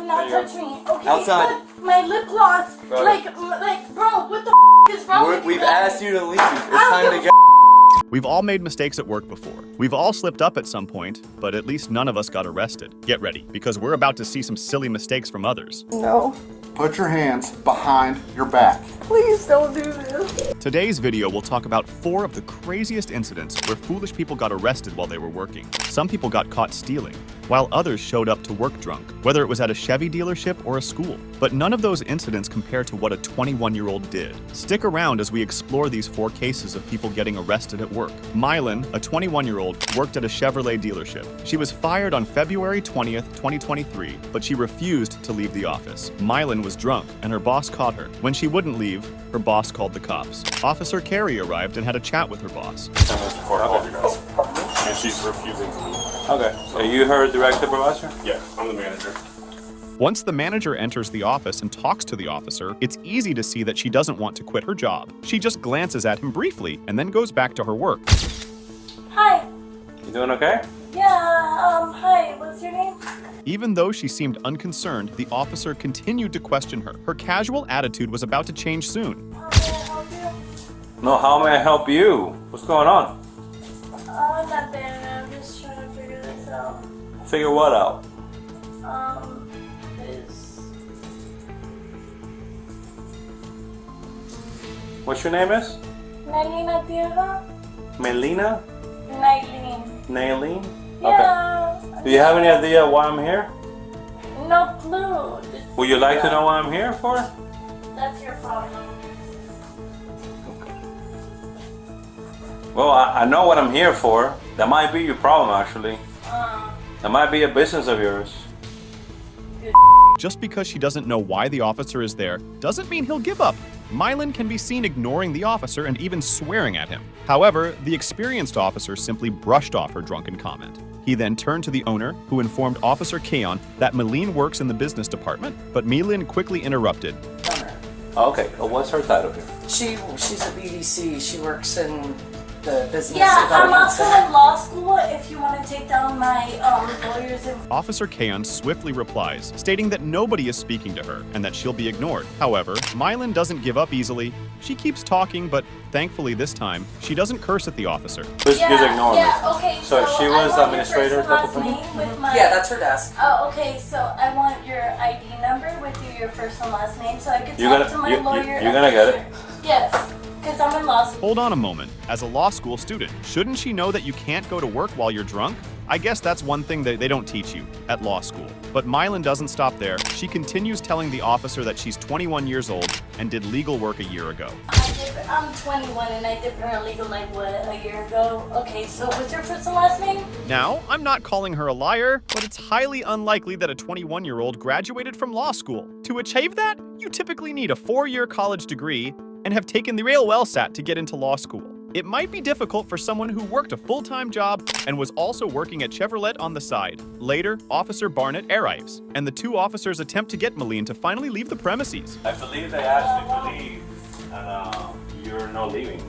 not touch me. Okay, outside. but my lip gloss. Bro. Like, bro, what the is wrong with you? We've guys? asked you to leave. It's time to go. We've all made mistakes at work before. We've all slipped up at some point, but at least none of us got arrested. Get ready, because we're about to see some silly mistakes from others. No. Put your hands behind your back. Please don't do this. Today's video will talk about 4 of the craziest incidents where foolish people got arrested while they were working. Some people got caught stealing, while others showed up to work drunk, whether it was at a Chevy dealership or a school. But none of those incidents compare to what a 21-year-old did. Stick around as we explore these 4 cases of people getting arrested at work. Mylan, a 21-year-old, worked at a Chevrolet dealership. She was fired on February 20th, 2023, but she refused to leave the office. Mylan was drunk, and her boss caught her. When she wouldn't leave, her boss called the cops. Officer Carey arrived and had a chat with her boss. And she's refusing to leave. Okay. So you her direct supervisor? Yeah, I'm the manager. Once the manager enters the office and talks to the officer, it's easy to see that she doesn't want to quit her job. She just glances at him briefly and then goes back to her work. Hi. You doing okay? Yeah, hi. What's your name? Even though she seemed unconcerned, the officer continued to question her. Her casual attitude was about to change soon. How may I help you? No, how may I help you? What's going on? Nothing. I'm just trying to figure this out. Figure what out? This. What's your name is? Nailina Tierra? Melina? Nailin. Nailene? Yeah. Okay. Do you have any idea why I'm here? No clue. Would you like to know what I'm here for? That's your problem. Well, I know what I'm here for. That might be your problem, actually. That might be a business of yours. Just because she doesn't know why the officer is there doesn't mean he'll give up. Mylan can be seen ignoring the officer and even swearing at him. However, the experienced officer simply brushed off her drunken comment. He then turned to the owner, who informed Officer Kayon that Meline works in the business department, but Meline quickly interrupted. Okay, well, what's her title here? She's a BDC. She works in the business. Yeah, I'm development also center. in law school if you want to take down my lawyers and... Officer Kayon swiftly replies, stating that nobody is speaking to her and that she'll be ignored. However, Mylan doesn't give up easily. She keeps talking, but thankfully this time, she doesn't curse at the officer. Just ignore me. Yeah, okay, So she was I want administrator your a couple first and last times? name with my... Yeah, that's her desk. Oh, okay, so I want your ID number with your first and last name so I can You're talk gonna- to my you- lawyer. you're gonna get it. Yes, because I'm in law school. Hold on a moment. As a law school student, shouldn't she know that you can't go to work while you're drunk? I guess that's one thing that they don't teach you at law school. But Mylan doesn't stop there. She continues telling the officer that she's 21 years old and did legal work a year ago. I'm 21 and I did paralegal like what, a year ago? Okay, so what's your first and last name? Now, I'm not calling her a liar, but it's highly unlikely that a 21-year-old graduated from law school. To achieve that, you typically need a 4-year college degree and have taken the real LSAT to get into law school. It might be difficult for someone who worked a full-time job and was also working at Chevrolet on the side. Later, Officer Barnett arrives, and the 2 officers attempt to get Meline to finally leave the premises. I believe they asked you to leave, and you're not leaving.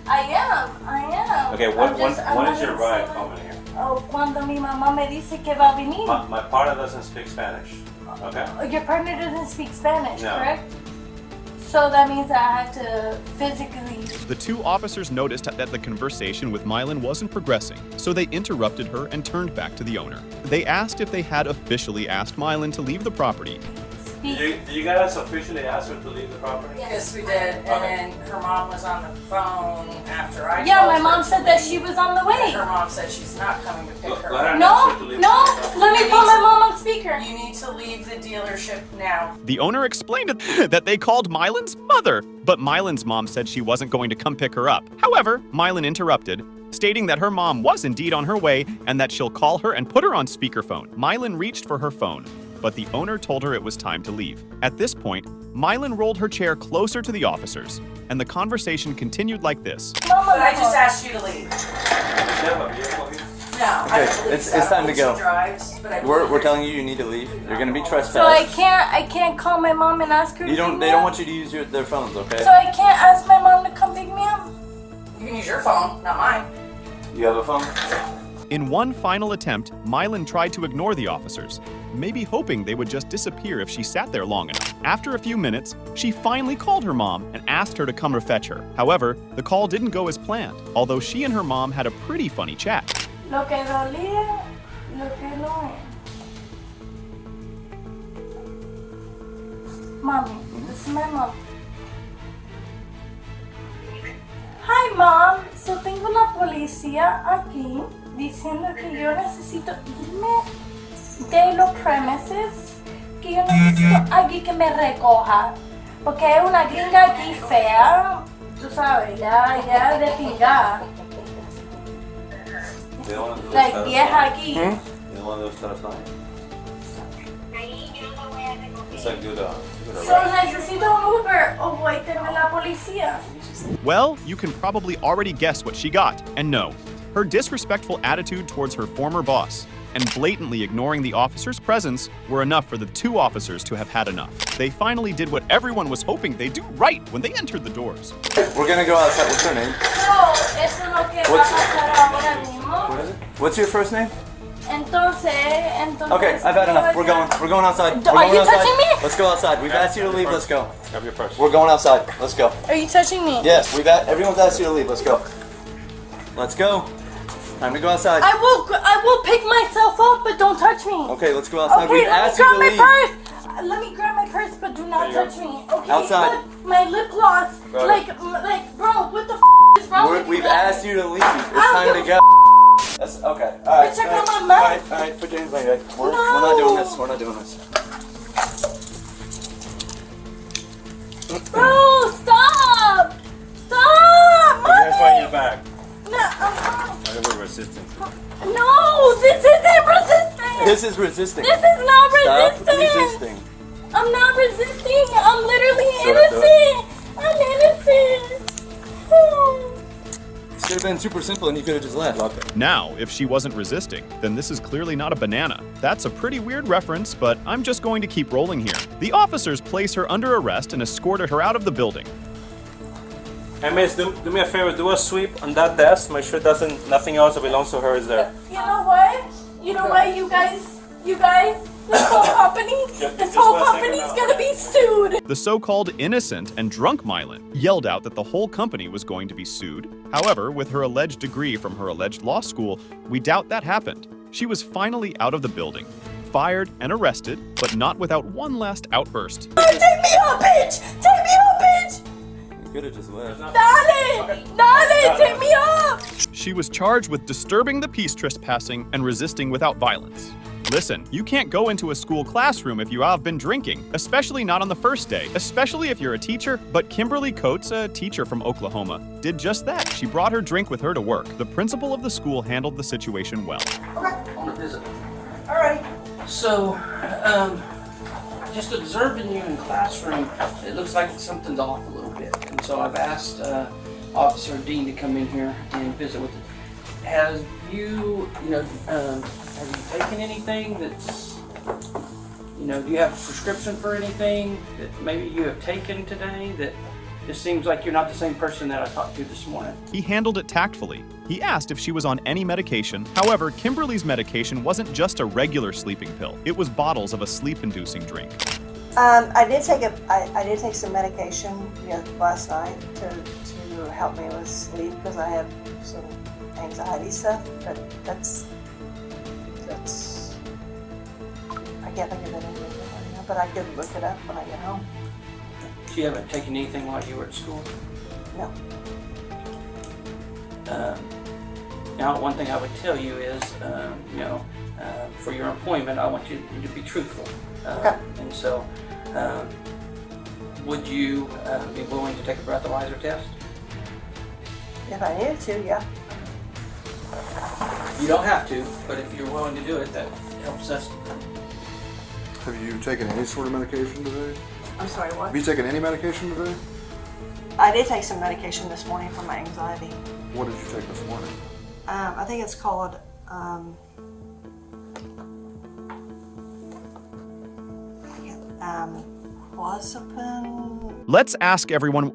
I am. Okay, I'm when not is your gonna ride say coming here? Oh, cuando mi mamá me dice que va a venir. My partner doesn't speak Spanish. Okay? Your partner doesn't speak Spanish, No. correct? So that means I have to physically... The 2 officers noticed that the conversation with Mylan wasn't progressing, so they interrupted her and turned back to the owner. They asked if they had officially asked Mylan to leave the property. Did you guys officially ask her to leave the property? Yes, we did. And then her mom was on the phone after I Yeah, told my her mom to said that leave. she was on the way. Her mom said she's not coming to pick her Go ahead. up. No, let me put my mom on speaker. You need to leave the dealership now. The owner explained that they called Mylan's mother, but Mylan's mom said she wasn't going to come pick her up. However, Mylan interrupted, stating that her mom was indeed on her way and that she'll call her and put her on speakerphone. Mylan reached for her phone, but the owner told her it was time to leave. At this point, Mylan rolled her chair closer to the officers, and the conversation continued like this. But I just asked you to leave. No, I Okay, don't believe it's so. time to She go. drives, but I We're believe her. telling you need to leave. You're gonna be trespassed. So I can't call my mom and ask her to You pick don't. me They don't up? want you to use their phones, okay? So I can't ask my mom to come pick me up? You can use your phone, not mine. You have a phone? In one final attempt, Mylan tried to ignore the officers, maybe hoping they would just disappear if she sat there long enough. After a few minutes, she finally called her mom and asked her to come to fetch her. However, the call didn't go as planned, although she and her mom had a pretty funny chat. Lo que dolía, lo que no es. Mommy, this is my mom. Hi, Mom. So tengo la policía aquí diciendo que yo necesito irme de los premises, que yo necesito alguien que me recoja, porque hay una gringa aquí fea, tú sabes, ya de pingar. Like vieja aquí. You don't want to start a sign? It's like do the So necesito un Uber o voy a tener la policía. Well, you can probably already guess what she got, and no. Her disrespectful attitude towards her former boss and blatantly ignoring the officer's presence were enough for the two officers to have had enough. They finally did what everyone was hoping they'd do right when they entered the doors. We're gonna go outside. What's her name? No, eso es lo que va a pasar ahora mismo. What is it? What's your first name? Entonces. Okay, I've had enough. We're going outside. We're Are going you outside. touching me? Let's go outside. We've asked you to leave. Let's go. Grab your purse. We're going outside. Let's go. Are you touching me? Yes, everyone's asked you to leave. Let's go. Let's go. Time to go outside. I will pick myself up, but don't touch me. Okay, let's go outside. Okay, We've let me asked you grab to my leave. purse. Let me grab my purse, but do not There you touch me. Okay, Outside. look, my lip gloss. Got it. Like, bro, what the is wrong with you We've guys? asked you to leave. It's I time don't to go. That's okay. All right. Check all out right, my mouth. All right. Put your hands behind your head. We're No. not doing this. We're not doing this. Bro, stop! Stop! Put your hands behind your Mommy! back. No, Okay, we're resisting. no, this isn't resisting! This is resisting. This is not Stop resisting! resisting. I'm not resisting! I'm literally Do it. innocent! I'm innocent! This could have been super simple and you could have just left. Now, if she wasn't resisting, then this is clearly not a banana. That's a pretty weird reference, but I'm just going to keep rolling here. The officers place her under arrest and escorted her out of the building. Hey, miss, do me a favor. Do a sweep on that desk. Make sure nothing else that belongs to her is there. You know what? You know what, you guys, this whole company, this whole company's gonna be sued! The so-called innocent and drunk Mylan yelled out that the whole company was going to be sued. However, with her alleged degree from her alleged law school, we doubt that happened. She was finally out of the building, fired and arrested, but not without one last outburst. Oh, take me out, bitch! Take me out, bitch! You could have just left. Dale, take me out! She was charged with disturbing the peace trespassing and resisting without violence. Listen, you can't go into a school classroom if you have been drinking, especially not on the first day, especially if you're a teacher. But Kimberly Coates, a teacher from Oklahoma, did just that. She brought her drink with her to work. The principal of the school handled the situation well. On a visit. All right. So, just observing you in classroom, it looks like something's off a little bit. And so I've asked Officer Dean to come in here and visit with you. Have you taken anything that's, do you have a prescription for anything that maybe you have taken today that just seems like you're not the same person that I talked to this morning? He handled it tactfully. He asked if she was on any medication. However, Kimberly's medication wasn't just a regular sleeping pill. It was bottles of a sleep-inducing drink. I did take some medication last night to help me with sleep because I have some anxiety stuff, but that's I can't think of it anymore, but I could look it up when I get home. You haven't taken anything while you were at school? No. Now, one thing I would tell you is, for your employment, I want you to be truthful. Okay. And so, would you be willing to take a breathalyzer test? If I needed to, yeah. You don't have to, but if you're willing to do it, that helps us. Have you taken any sort of medication today? I'm sorry, what? Have you taken any medication today? I did take some medication this morning for my anxiety. What did you take this morning? I think it's called clozapine. Let's ask everyone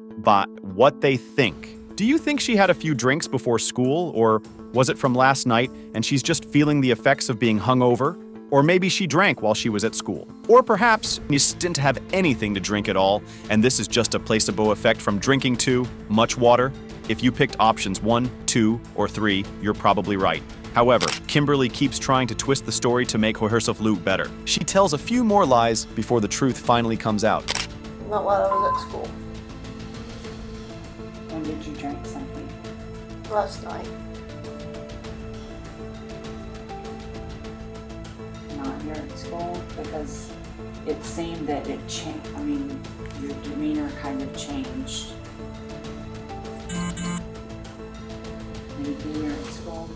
what they think. Do you think she had a few drinks before school, or was it from last night and she's just feeling the effects of being hungover? Or maybe she drank while she was at school. Or perhaps you just didn't have anything to drink at all, and this is just a placebo effect from drinking too much water. If you picked options 1, 2, or 3, you're probably right. However, Kimberly keeps trying to twist the story to make herself look better. She tells a few more lies before the truth finally comes out. Not while I was at school. When did you drink something? Last night. Not here at school, because it seemed that it changed. I mean, your demeanor kind of changed. Anything here at school?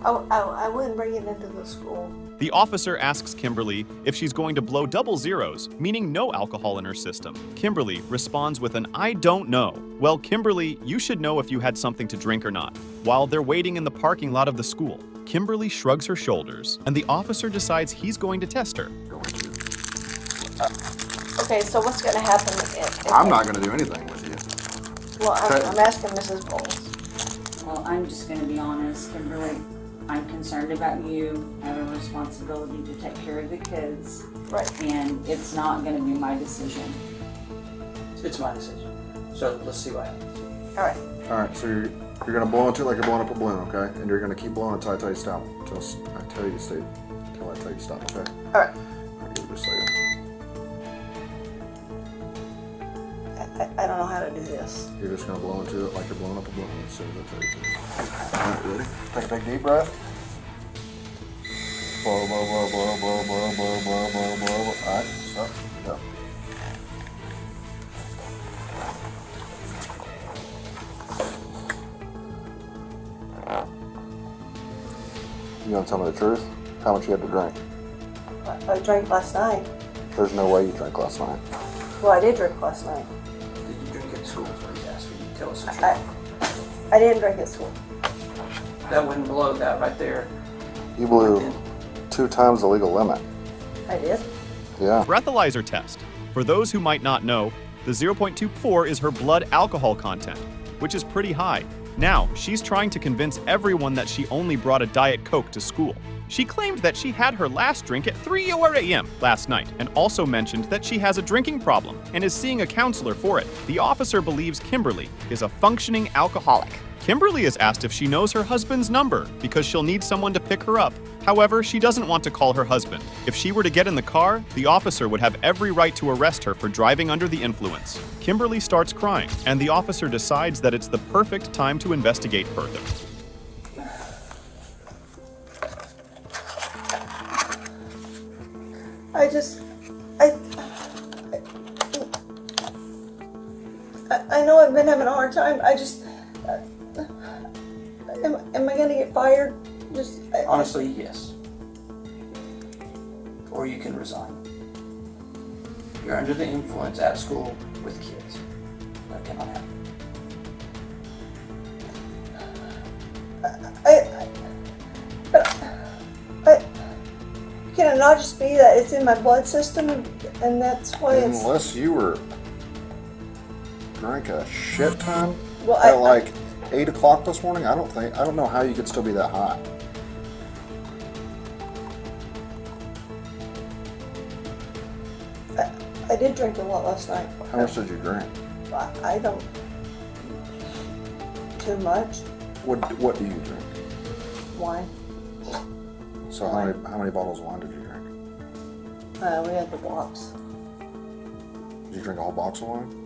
I wouldn't bring it into the school. The officer asks Kimberly if she's going to blow double zeros, meaning no alcohol in her system. Kimberly responds with an "I don't know." Well, Kimberly, you should know if you had something to drink or not. While they're waiting in the parking lot of the school, Kimberly shrugs her shoulders, and the officer decides he's going to test her. Okay, so what's going to happen if I'm not going to do anything with you. Well, Okay. I'm asking Mrs. Bowles. Well, I'm just going to be honest, Kimberly. I'm concerned about you. I have a responsibility to take care of the kids. Right. And it's not going to be my decision. It's my decision. So let's see what happens. All right. All right, so you're going to blow into it like you're blowing up a balloon, okay? And you're going to keep blowing until I tell you to stop. Until I tell you to stay. Until I tell you to stop, okay? All right. All right, give it a second. I don't know how to do this. You're just going to blow into it like you're blowing up a balloon as soon as I tell you to. All right, ready? Take a big deep breath. Blow, blow, blow, blow, blow, blow, blow, blow, blow, blow, blow. All right, stop. Go. You gonna tell me the truth? How much you had to drink? I drank last night. There's no way you drank last night. Well, I did drink last night. Did you drink at school? Is what he's asking you. Tell us the truth. I didn't drink at school. That wouldn't blow that right there. You blew 2 times the legal limit. I did. Yeah. Breathalyzer test. For those who might not know, the 0.24 is her blood alcohol content, which is pretty high. Now, she's trying to convince everyone that she only brought a Diet Coke to school. She claimed that she had her last drink at 3 a.m. last night, and also mentioned that she has a drinking problem and is seeing a counselor for it. The officer believes Kimberly is a functioning alcoholic. Kimberly is asked if she knows her husband's number because she'll need someone to pick her up. However, she doesn't want to call her husband. If she were to get in the car, the officer would have every right to arrest her for driving under the influence. Kimberly starts crying, and the officer decides that it's the perfect time to investigate further. I know I've been having a hard time. Am I gonna get fired? Honestly, yes. Or you can resign. You're under the influence at school with kids. That cannot happen. Can it not just be that it's in my blood system and that's why it's... Unless you were drank a shit ton Well, at like 8 o'clock this morning, I don't know how you could still be that high. I did drink a lot last night. How much did you drink? I don't... Too much. What do you drink? Wine. So how many bottles of wine did you drink? We had the blocks. Did you drink a whole box of wine?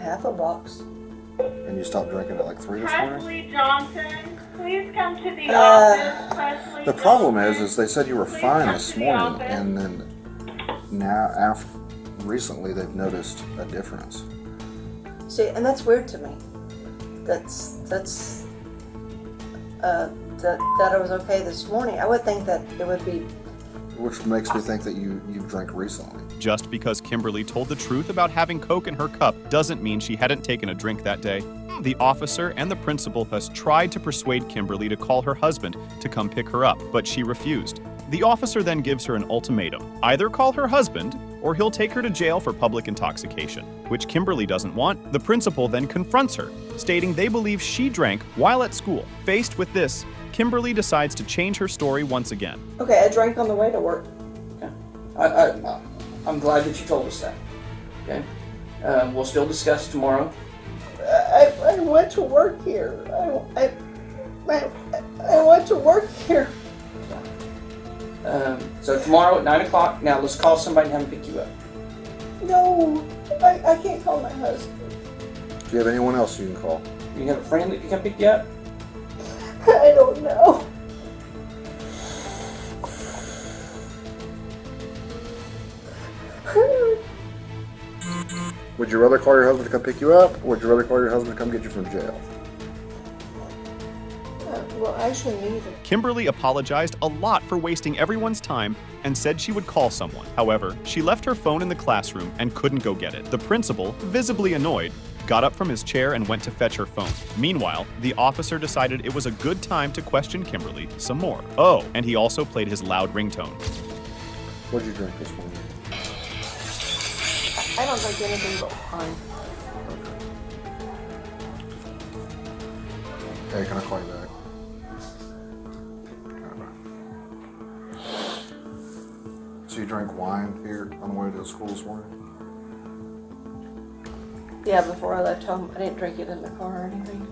Half a box. And you stopped drinking at like 3 this morning? Presley Johnson, please come to the office. Presley The problem Johnson. is they said you were Please fine come this to the morning, office. and then now recently they've noticed a difference. See, and that's weird to me. That I was okay this morning. I would think that it would be... Which makes me think that you drank recently. Just because Kimberly told the truth about having Coke in her cup doesn't mean she hadn't taken a drink that day. The officer and the principal has tried to persuade Kimberly to call her husband to come pick her up, but she refused. The officer then gives her an ultimatum. Either call her husband or he'll take her to jail for public intoxication, which Kimberly doesn't want. The principal then confronts her, stating they believe she drank while at school. Faced with this, Kimberly decides to change her story once again. Okay, I drank on the way to work. Okay. I'm glad that you told us that. Okay. We'll still discuss tomorrow. I went to work here. I went to work here. So tomorrow at 9 o'clock. Now let's call somebody and have them pick you up. No, I can't call my husband. Do you have anyone else you can call? You have a friend that can come pick you up? I don't know. Would you rather call your husband to come pick you up, or would you rather call your husband to come get you from jail? Well, actually, neither. Kimberly apologized a lot for wasting everyone's time and said she would call someone. However, she left her phone in the classroom and couldn't go get it. The principal, visibly annoyed, got up from his chair and went to fetch her phone. Meanwhile, the officer decided it was a good time to question Kimberly some more. Oh, and he also played his loud ringtone. What'd you drink this morning? I don't drink anything but wine. Hey, can I call you back? So you drank wine here on the way to school this morning? Yeah, before I left home, I didn't drink it in the car or anything.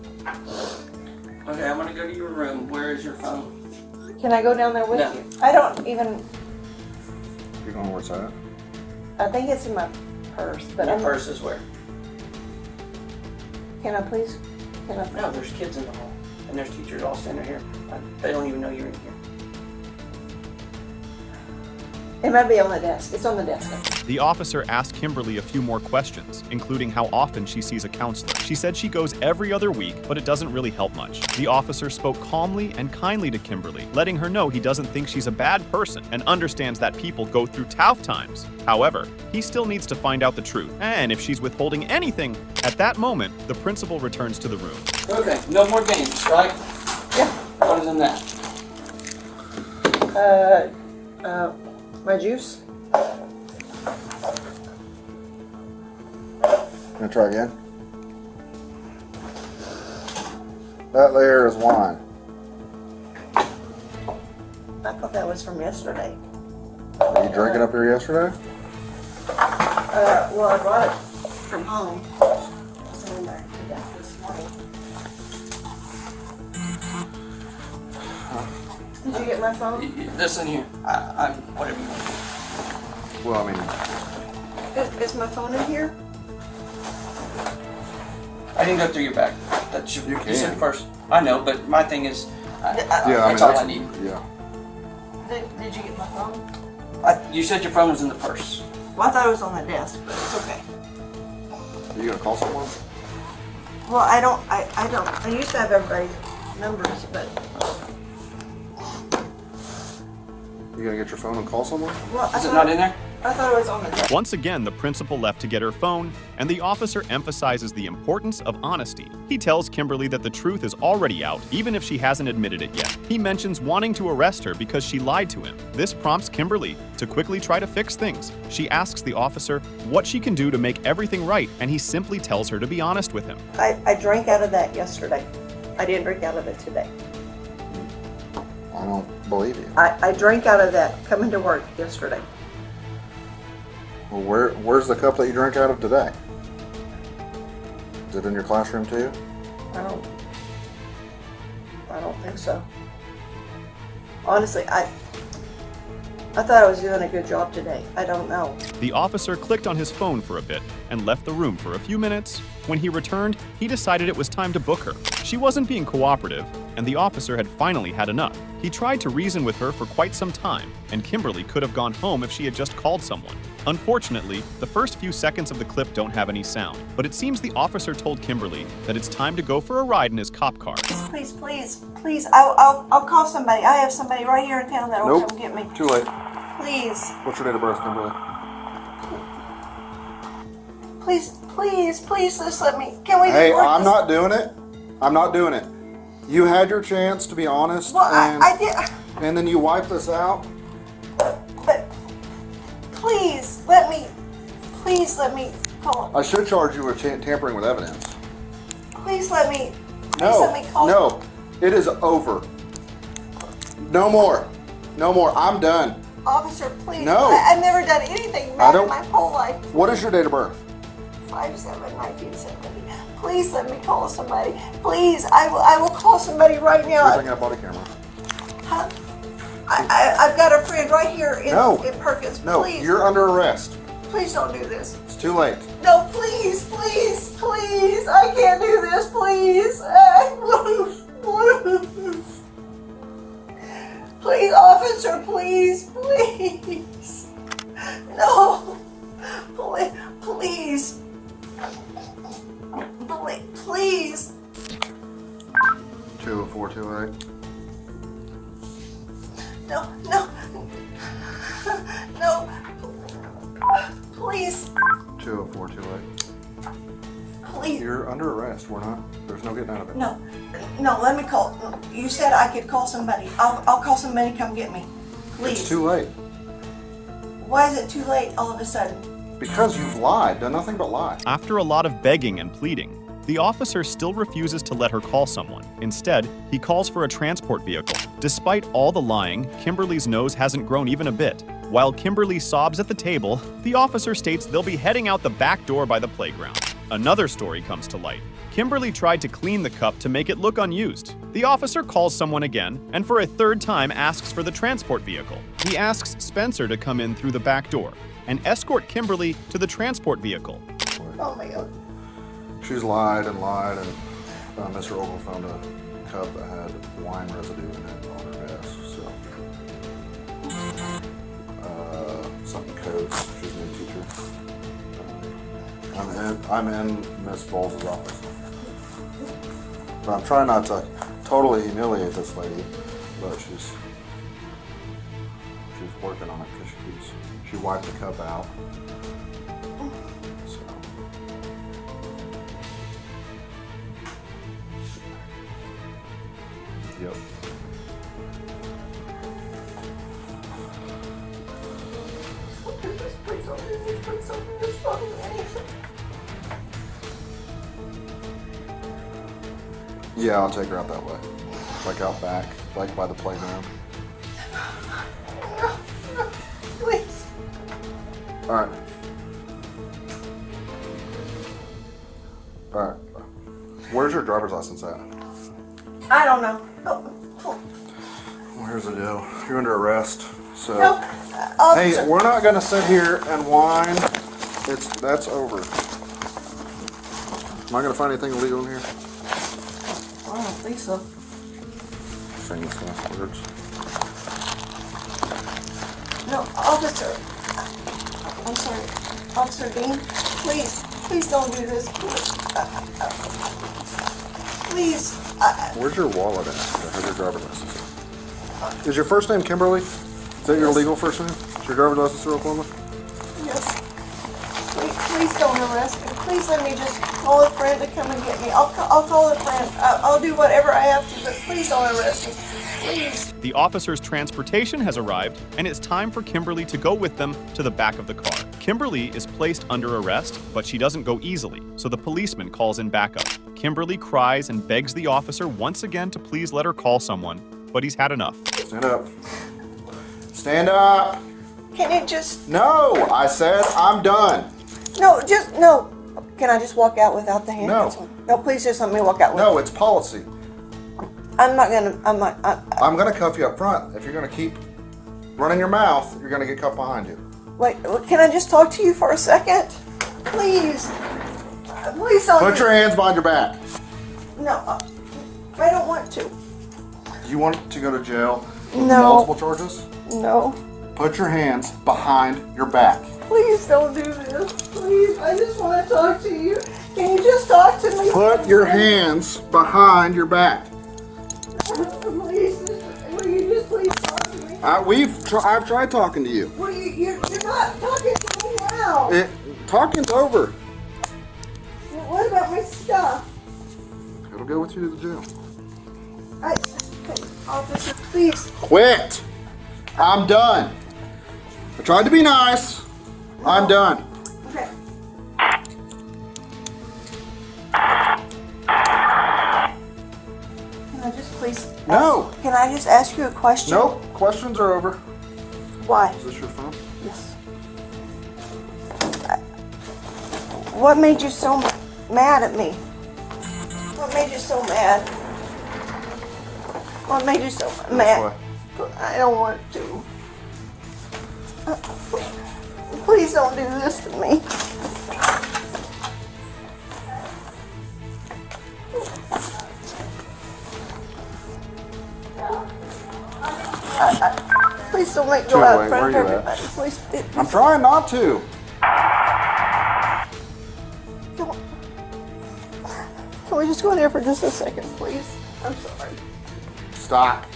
Okay, I'm gonna go to your room. Where is your phone? Can I go down there with No. you? I don't even. You don't know where it's at? I think it's in my purse, but Your I'm. purse is where? Can I please? Can I? No, there's kids in the hall, and there's teachers all standing here. They don't even know you're in here. It might be on the desk. It's on the desk. The officer asked Kimberly a few more questions, including how often she sees a counselor. She said she goes every other week, but it doesn't really help much. The officer spoke calmly and kindly to Kimberly, letting her know he doesn't think she's a bad person and understands that people go through tough times. However, he still needs to find out the truth, and if she's withholding anything. At that moment, the principal returns to the room. Okay, no more games, right? Yeah. Other than that. My juice. Gonna try again? That there is wine. I thought that was from yesterday. Were you drinking up here yesterday? Well, I brought it from home. So I back to that this morning. Did you get my phone? This in here. Whatever you want. Well, I mean, Is my phone in here? I didn't go through your bag. That's your, You you said can. first. I know, but my thing is, yeah, that's all I need. Yeah. Did you get my phone? You said your phone was in the purse. Well, I thought it was on the desk, but it's okay. Are you gonna call someone? Well, I don't. I used to have everybody's numbers, but You gonna get your phone and call someone? well, Is it not in there? I thought it was on the desk. Once again, the principal left to get her phone, and the officer emphasizes the importance of honesty. He tells Kimberly that the truth is already out, even if she hasn't admitted it yet. He mentions wanting to arrest her because she lied to him. This prompts Kimberly to quickly try to fix things. She asks the officer what she can do to make everything right, and he simply tells her to be honest with him. I drank out of that yesterday. I didn't drink out of it today. I don't believe you. I drank out of that coming to work yesterday. Well, where's the cup that you drank out of today? Is it in your classroom too? I don't think so. Honestly, I thought I was doing a good job today. I don't know. The officer clicked on his phone for a bit and left the room for a few minutes. When he returned, he decided it was time to book her. She wasn't being cooperative, and the officer had finally had enough. He tried to reason with her for quite some time, and Kimberly could have gone home if she had just called someone. Unfortunately, the first few seconds of the clip don't have any sound, but it seems the officer told Kimberly that it's time to go for a ride in his cop car. Please, please, please. I'll call somebody. I have somebody right here in town that'll Nope. come get me. Too late. Please, What's your date of birth, Kimberly? please, just let me. Can we? Hey, work I'm this? not doing it. I'm not doing it. You had your chance to be honest, Well, and, I did. and then you wipe this out. But please let me. Please let me call. I should charge you with tampering with evidence. Please let me. Please No, let me call. no, it is over. No more. No more. I'm done. Officer, please. No. I've never done anything I bad don't- in my whole life. What is your date of birth? 5/7/1970. Please let me call somebody. Please, I will call somebody right You're now. taking a body camera. Huh? I've got a friend right here in, No. in Perkins. No, Please, you're under arrest. please don't do this. It's too late. No, please, please, please. I can't do this, please. Please, officer, please, please. No, please, please. 20428. No, please, 20428. please. You're under arrest. We're not. There's no getting out of it. No, let me call. You said I could call somebody. I'll call somebody to come get me. Please. It's too late. Why is it too late all of a sudden? Because you've lied. Done nothing but lie. After a lot of begging and pleading, the officer still refuses to let her call someone. Instead, he calls for a transport vehicle. Despite all the lying, Kimberly's nose hasn't grown even a bit. While Kimberly sobs at the table, the officer states they'll be heading out the back door by the playground. Another story comes to light. Kimberly tried to clean the cup to make it look unused. The officer calls someone again, and for a third time asks for the transport vehicle. He asks Spencer to come in through the back door and escort Kimberly to the transport vehicle. Oh my God. She's lied, and Mr. Ogle found a cup that had wine residue in it on her desk. So, something codes. She's a new teacher. I'm in Miss Bowles' office, but I'm trying not to totally humiliate this lady. But she's working on it because she wiped the cup out. So. Yep. Please don't do this. Please don't do this. Don't do anything. Yeah, I'll take her out that way. Like out back, like by the playground. No, please. Alright. Alright. Where's your driver's license at? I don't know. Oh, Here's the deal. You're under arrest. So no, hey, officer. we're not gonna sit here and whine. That's over. Am I gonna find anything illegal in here? I don't think so. Famous last words. No, officer. I'm sorry. Officer Dean, please don't do this. Please. Where's your wallet at? I have your driver's license. Is your first name Kimberly? Is that your legal first name? Is your driver's license in Oklahoma? Yes. Please don't arrest me. Please let me just call a friend to come and get me. I'll call a friend. I'll do whatever I have to, but please don't arrest me. Please. The officer's transportation has arrived, and it's time for Kimberly to go with them to the back of the car. Kimberly is placed under arrest, but she doesn't go easily, so the policeman calls in backup. Kimberly cries and begs the officer once again to please let her call someone, but he's had enough. Stand up. Stand up. Can it just... No, I said I'm done. No, no. Can I just walk out without the handcuffs No. on? No, please just let me walk out with No, it's policy. I'm not gonna I'm gonna cuff you up front. If you're gonna keep running your mouth, you're gonna get cuffed behind you. wait, can I just talk to you for a second? Please. Please don't. Put your hands behind your back. No, I don't want to. You want to go to jail with No. multiple charges? No. Put your hands behind your back. Please don't do this. Please, I just want to talk to you. Can you just talk to me? Put your hands behind your back. Please, will you just please talk to me? I've tried talking to you. Well, you're not talking to me now. Talking's over. What about my stuff? It'll go with you to the jail. Officer, please. Quit. I'm done. I tried to be nice. I'm done. Okay. No. Can I just ask you a question? Nope. Questions are over. Why? Is this your phone? Yes. What made you so mad at me? What made you so mad? What made you so mad? I don't want to. Please don't do this to me. Please don't make me go out in front of everybody. Please. I'm trying not to. Can we just go in there for just a second, please? I'm sorry. Stop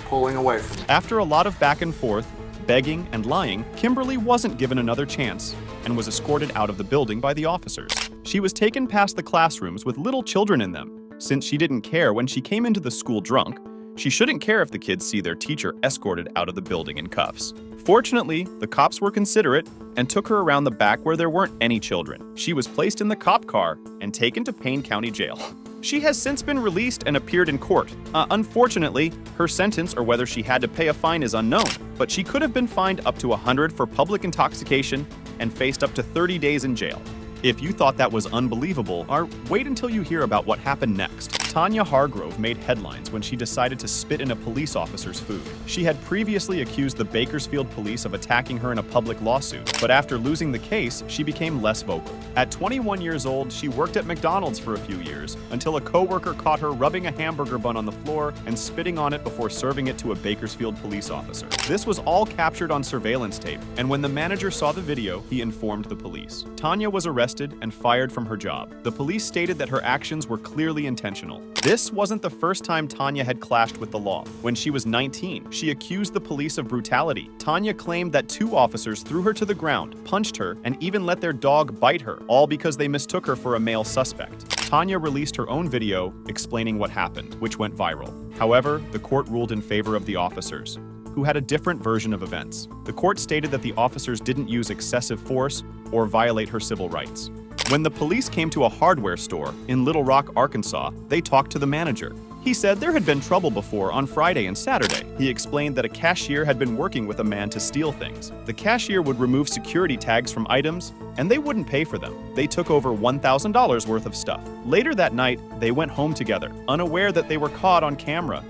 pulling away from me. After a lot of back and forth, begging and lying, Kimberly wasn't given another chance and was escorted out of the building by the officers. She was taken past the classrooms with little children in them. Since she didn't care when she came into the school drunk, she shouldn't care if the kids see their teacher escorted out of the building in cuffs. Fortunately, the cops were considerate and took her around the back where there weren't any children. She was placed in the cop car and taken to Payne County Jail. She has since been released and appeared in court. Unfortunately, her sentence or whether she had to pay a fine is unknown, but she could have been fined up to $100 for public intoxication and faced up to 30 days in jail. If you thought that was unbelievable, wait until you hear about what happened next. Tanya Hargrove made headlines when she decided to spit in a police officer's food. She had previously accused the Bakersfield police of attacking her in a public lawsuit, but after losing the case, she became less vocal. At 21 years old, she worked at McDonald's for a few years, until a coworker caught her rubbing a hamburger bun on the floor and spitting on it before serving it to a Bakersfield police officer. This was all captured on surveillance tape, and when the manager saw the video, he informed the police. Tanya was arrested and fired from her job. The police stated that her actions were clearly intentional. This wasn't the first time Tanya had clashed with the law. When she was 19, she accused the police of brutality. Tanya claimed that 2 officers threw her to the ground, punched her, and even let their dog bite her, all because they mistook her for a male suspect. Tanya released her own video explaining what happened, which went viral. However, the court ruled in favor of the officers, who had a different version of events. The court stated that the officers didn't use excessive force or violate her civil rights. When the police came to a hardware store in Little Rock, Arkansas, they talked to the manager. He said there had been trouble before on Friday and Saturday. He explained that a cashier had been working with a man to steal things. The cashier would remove security tags from items, and they wouldn't pay for them. They took over $1,000 worth of stuff. Later that night, they went home together, unaware that they were caught on camera.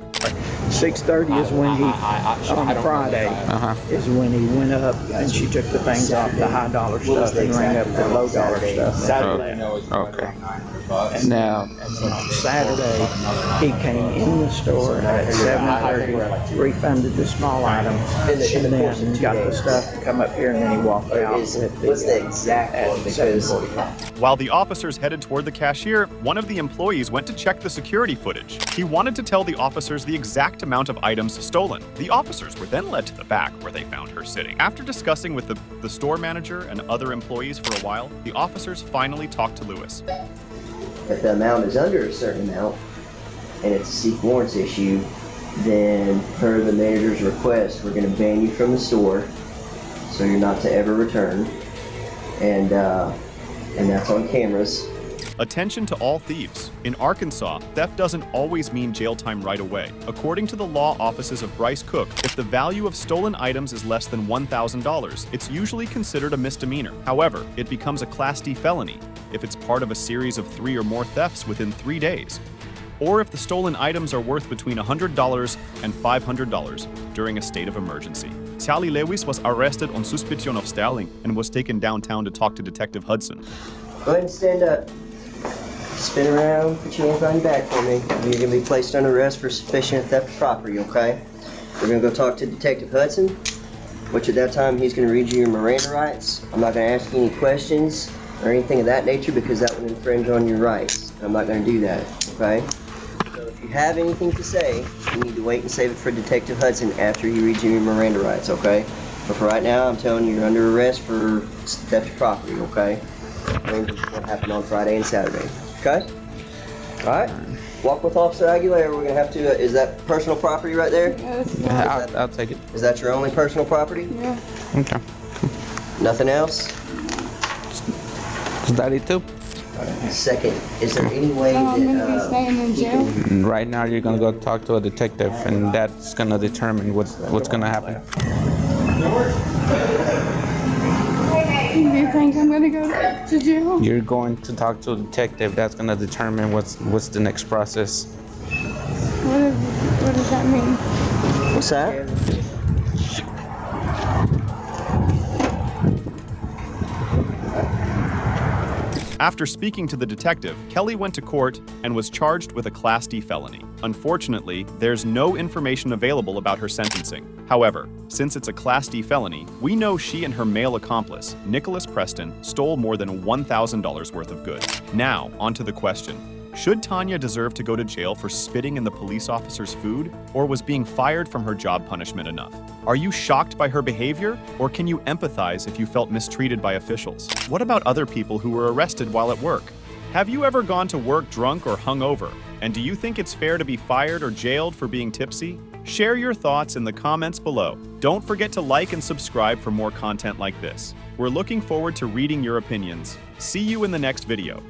6:30 is when he, on Friday, is when he went up and she took the things off, the high dollar stuff, and rang up the low dollar stuff. Okay. And now, Saturday, he came in the store at 7:30, refunded the small items, and then got the stuff to come up here, and then he walked out. What's the exact one? Because while the officers headed toward the cashier, one of the employees went to check the security footage. He wanted to tell the officers the exact amount of items stolen. The officers were then led to the back where they found her sitting. After discussing with the store manager and other employees for a while, the officers finally talked to Lewis. If the amount is under a certain amount and it's a seek warrants issue, then per the manager's request, we're going to ban you from the store, so you're not to ever return, and that's on cameras. Attention to all thieves. In Arkansas, theft doesn't always mean jail time right away. According to the law offices of Bryce Cook, if the value of stolen items is less than $1,000, it's usually considered a misdemeanor. However, it becomes a Class D felony if it's part of a series of 3 or more thefts within 3 days, or if the stolen items are worth between $100 and $500 during a state of emergency. Sally Lewis was arrested on suspicion of stealing and was taken downtown to talk to Detective Hudson. Go ahead and stand up. Spin around, put your hands on your back for me. You're going to be placed under arrest for suspicion of theft of property, okay? We're going to go talk to Detective Hudson, which at that time he's going to read you your Miranda rights. I'm not going to ask you any questions or anything of that nature because that would infringe on your rights. I'm not going to do that, okay? So if you have anything to say, you need to wait and save it for Detective Hudson after he reads you your Miranda rights, okay? But for right now, I'm telling you you're under arrest for theft of property, okay? Things will happen on Friday and Saturday. Okay? Alright. Walk with Officer Aguilera. We're going to have to... is that personal property right there? Yes. Yeah, I'll take it. Is that your only personal property? Yeah. Okay. Nothing else? Is that it too? Second, is there any way that Right now, you're gonna go talk to a detective, and that's gonna determine what's gonna happen. Do you think I'm gonna go to jail? You're going to talk to a detective. That's gonna determine what's the next process. What does that mean? What's that? After speaking to the detective, Kelly went to court and was charged with a Class D felony. Unfortunately, there's no information available about her sentencing. However, since it's a Class D felony, we know she and her male accomplice, Nicholas Preston, stole more than $1,000 worth of goods. Now, onto the question. Should Tanya deserve to go to jail for spitting in the police officer's food, or was being fired from her job punishment enough? Are you shocked by her behavior, or can you empathize if you felt mistreated by officials? What about other people who were arrested while at work? Have you ever gone to work drunk or hungover? And do you think it's fair to be fired or jailed for being tipsy? Share your thoughts in the comments below. Don't forget to like and subscribe for more content like this. We're looking forward to reading your opinions. See you in the next video.